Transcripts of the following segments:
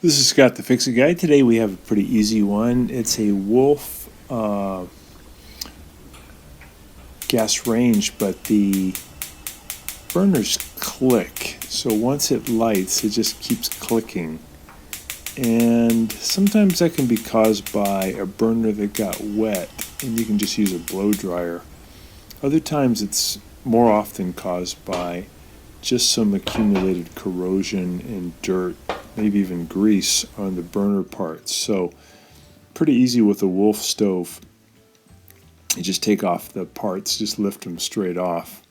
This is Scott the Fix-It Guy. Today we have a pretty easy one. It's a Wolf gas range, but the burners click. So once it lights, it just keeps clicking. And sometimes that can be caused by a burner that got wet, and you can just use a blow dryer. Other times it's more often caused by just some accumulated corrosion and dirt, maybe even grease on the burner parts. So pretty easy with a Wolf stove. You just take off the parts, just lift them straight off.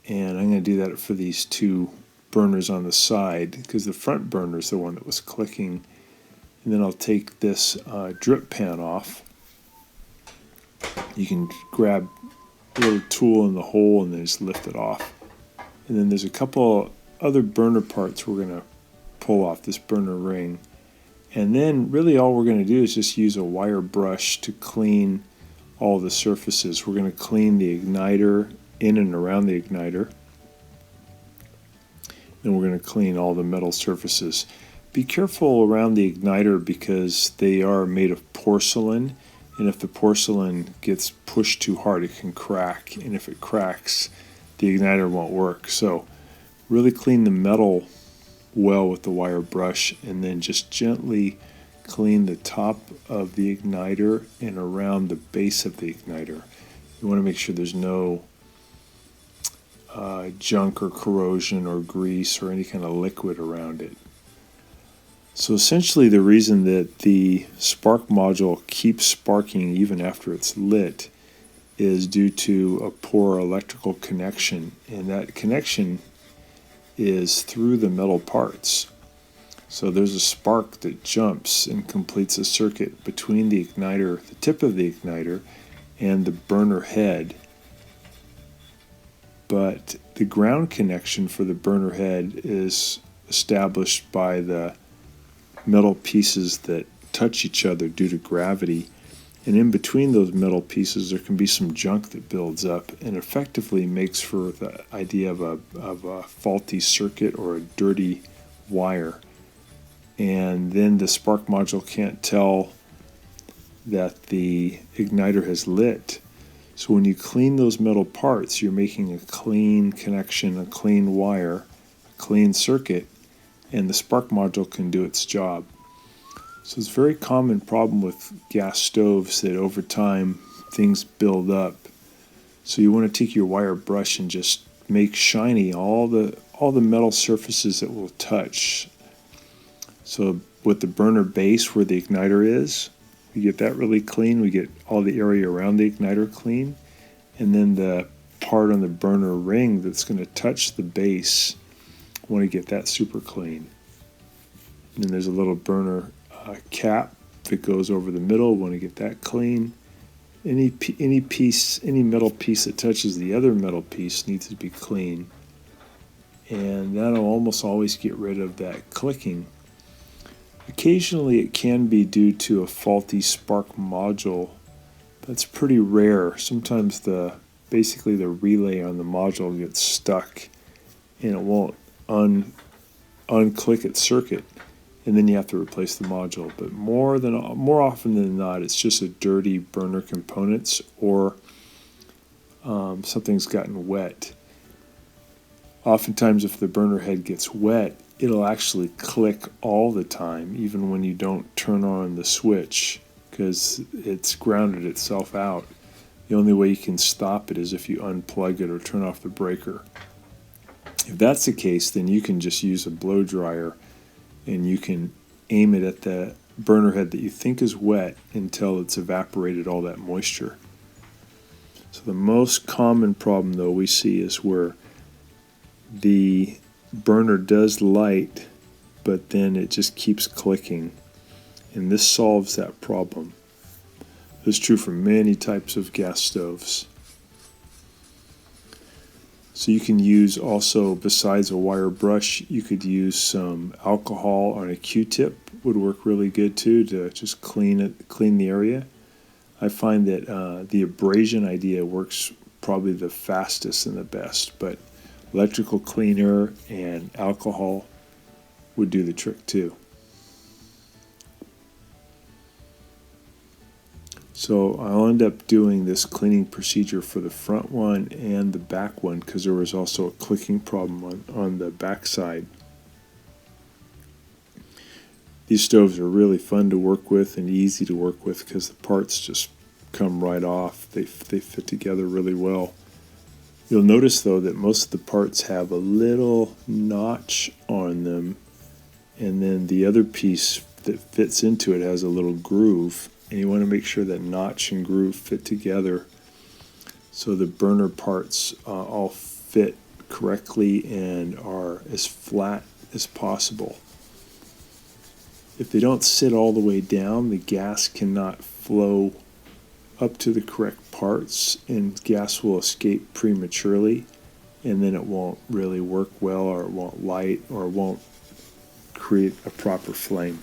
And I'm going to do that for these two burners on the side, because the front burner is the one that was clicking. And then I'll take this drip pan off. You can grab a little tool in the hole and then just lift it off. And then there's a couple other burner parts we're going to pull off this burner ring. And then really all we're going to do is just use a wire brush to clean all the surfaces. We're going to clean the igniter in and around the igniter. Then we're going to clean all the metal surfaces. Be careful around the igniter because they are made of porcelain. And if the porcelain gets pushed too hard, it can crack. And if it cracks, the igniter won't work. So really clean the metal well with the wire brush, and then just gently clean the top of the igniter and around the base of the igniter. You want to make sure there's no junk or corrosion or grease or any kind of liquid around it. So essentially the reason that the spark module keeps sparking even after it's lit is due to a poor electrical connection, and that connection is through the metal parts. So there's a spark that jumps and completes a circuit between the igniter, the tip of the igniter, and the burner head. But the ground connection for the burner head is established by the metal pieces that touch each other due to gravity. And in between those metal pieces, there can be some junk that builds up and effectively makes for the idea of a faulty circuit or a dirty wire. And then the spark module can't tell that the igniter has lit. So when you clean those metal parts, you're making a clean connection, a clean wire, a clean circuit, and the spark module can do its job. So it's a very common problem with gas stoves that over time things build up. So you want to take your wire brush and just make shiny all the metal surfaces that will touch. So with the burner base where the igniter is, we get that really clean. We get all the area around the igniter clean. And then the part on the burner ring that's going to touch the base, we want to get that super clean. And then there's a little burner cap that goes over the middle. Want to get that clean. Any metal piece that touches the other metal piece needs to be clean, and that'll almost always get rid of that clicking. Occasionally it can be due to a faulty spark module. That's pretty rare. Sometimes basically the relay on the module gets stuck and it won't unclick its circuit, and then you have to replace the module. But more often than not, it's just a dirty burner components, or something's gotten wet. Oftentimes, if the burner head gets wet, it'll actually click all the time, even when you don't turn on the switch, because it's grounded itself out. The only way you can stop it is if you unplug it or turn off the breaker. If that's the case, then you can just use a blow dryer and you can aim it at the burner head that you think is wet until it's evaporated all that moisture. So the most common problem though we see is where the burner does light, but then it just keeps clicking, and this solves that problem. This is true for many types of gas stoves. So you can use also, besides a wire brush, you could use some alcohol on a Q-tip, would work really good too, to just clean the area. I find that the abrasion idea works probably the fastest and the best, but electrical cleaner and alcohol would do the trick too. So I'll end up doing this cleaning procedure for the front one and the back one because there was also a clicking problem on the back side. These stoves are really fun to work with and easy to work with because the parts just come right off. They fit together really well. You'll notice though that most of the parts have a little notch on them, and then the other piece that fits into it has a little groove, and you want to make sure that notch and groove fit together so the burner parts all fit correctly and are as flat as possible. If they don't sit all the way down, the gas cannot flow up to the correct parts and gas will escape prematurely, and then it won't really work well, or it won't light, or it won't create a proper flame.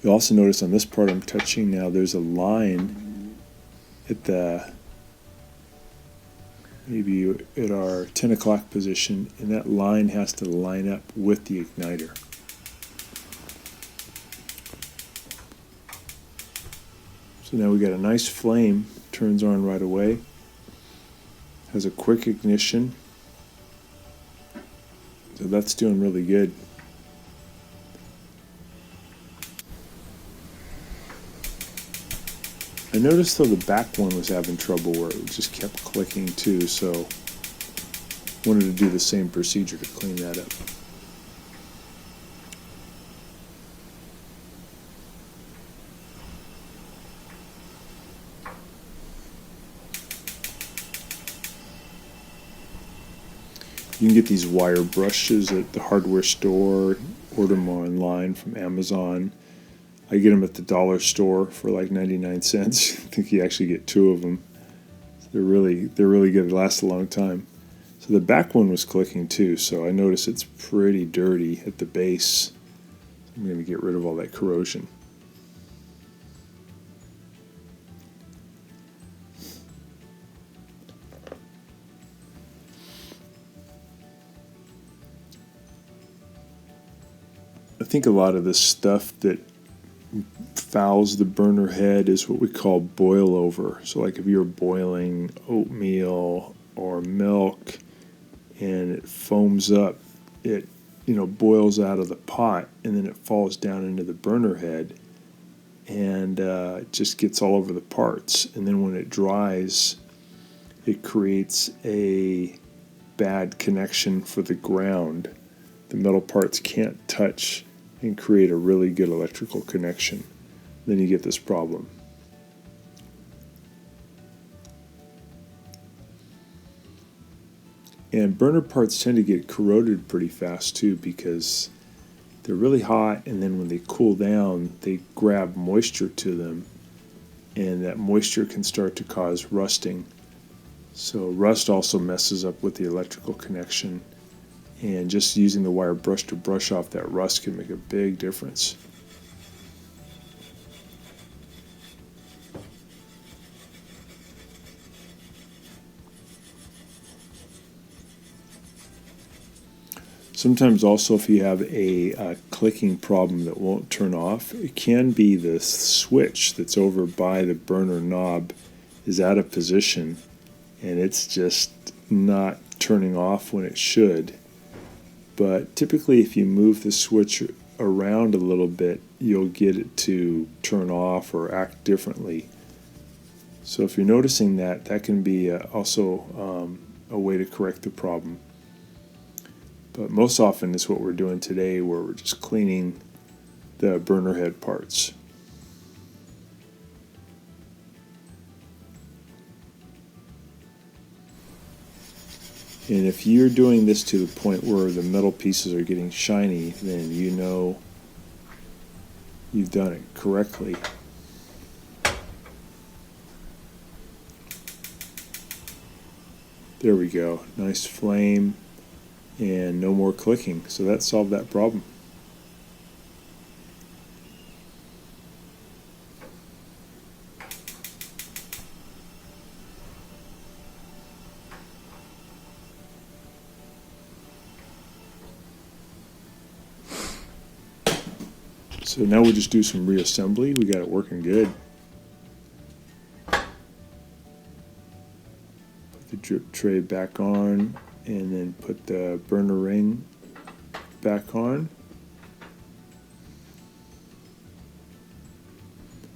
You'll also notice on this part I'm touching now, there's a line at maybe at our 10 o'clock position, and that line has to line up with the igniter. So now we got a nice flame, turns on right away, has a quick ignition, so that's doing really good. I noticed though the back one was having trouble where it just kept clicking too, so wanted to do the same procedure to clean that up. You can get these wire brushes at the hardware store, order them online from Amazon. I get them at the dollar store for like 99 cents. I think you actually get 2 of them. They're really good. They last a long time. So the back one was clicking too, so I notice it's pretty dirty at the base. I'm going to get rid of all that corrosion. I think a lot of the stuff that fouls the burner head is what we call boil over. So like if you're boiling oatmeal or milk and it foams up, it boils out of the pot and then it falls down into the burner head, and it just gets all over the parts, and then when it dries it creates a bad connection for the ground. The metal parts can't touch and create a really good electrical connection. Then you get this problem. And burner parts tend to get corroded pretty fast too because they're really hot, and then when they cool down they grab moisture to them, and that moisture can start to cause rusting. So rust also messes up with the electrical connection, and just using the wire brush to brush off that rust can make a big difference. Sometimes also if you have a clicking problem that won't turn off, it can be the switch that's over by the burner knob is out of position and it's just not turning off when it should. But typically if you move the switch around a little bit, you'll get it to turn off or act differently. So if you're noticing that, that can be also a way to correct the problem. But most often is what we're doing today, where we're just cleaning the burner head parts. And if you're doing this to the point where the metal pieces are getting shiny, then you know you've done it correctly. There we go. Nice flame and no more clicking. So that solved that problem. So now we'll just do some reassembly. We got it working good. Put the drip tray back on and then put the burner ring back on.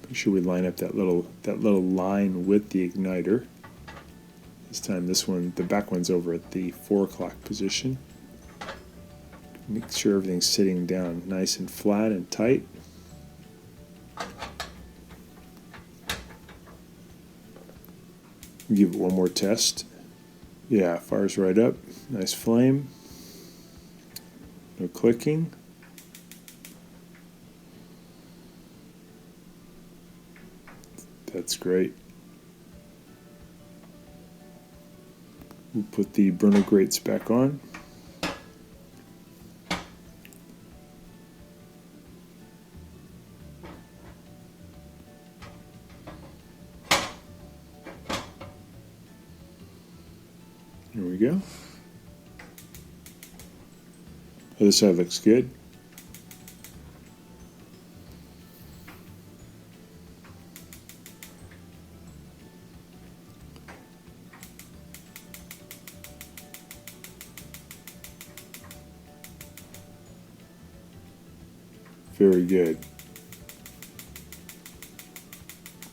Make sure we line up that little line with the igniter. This time the back one's over at the 4 o'clock position. Make sure everything's sitting down nice and flat and tight. Give it one more test. Yeah, fires right up. Nice flame. No clicking. That's great. We'll put the burner grates back on. Here we go. Other side looks good. Very good.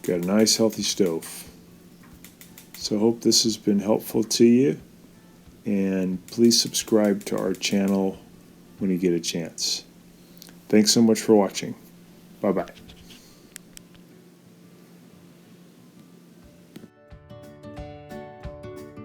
Got a nice healthy stove. So I hope this has been helpful to you, and please subscribe to our channel when you get a chance. Thanks so much for watching. Bye-bye.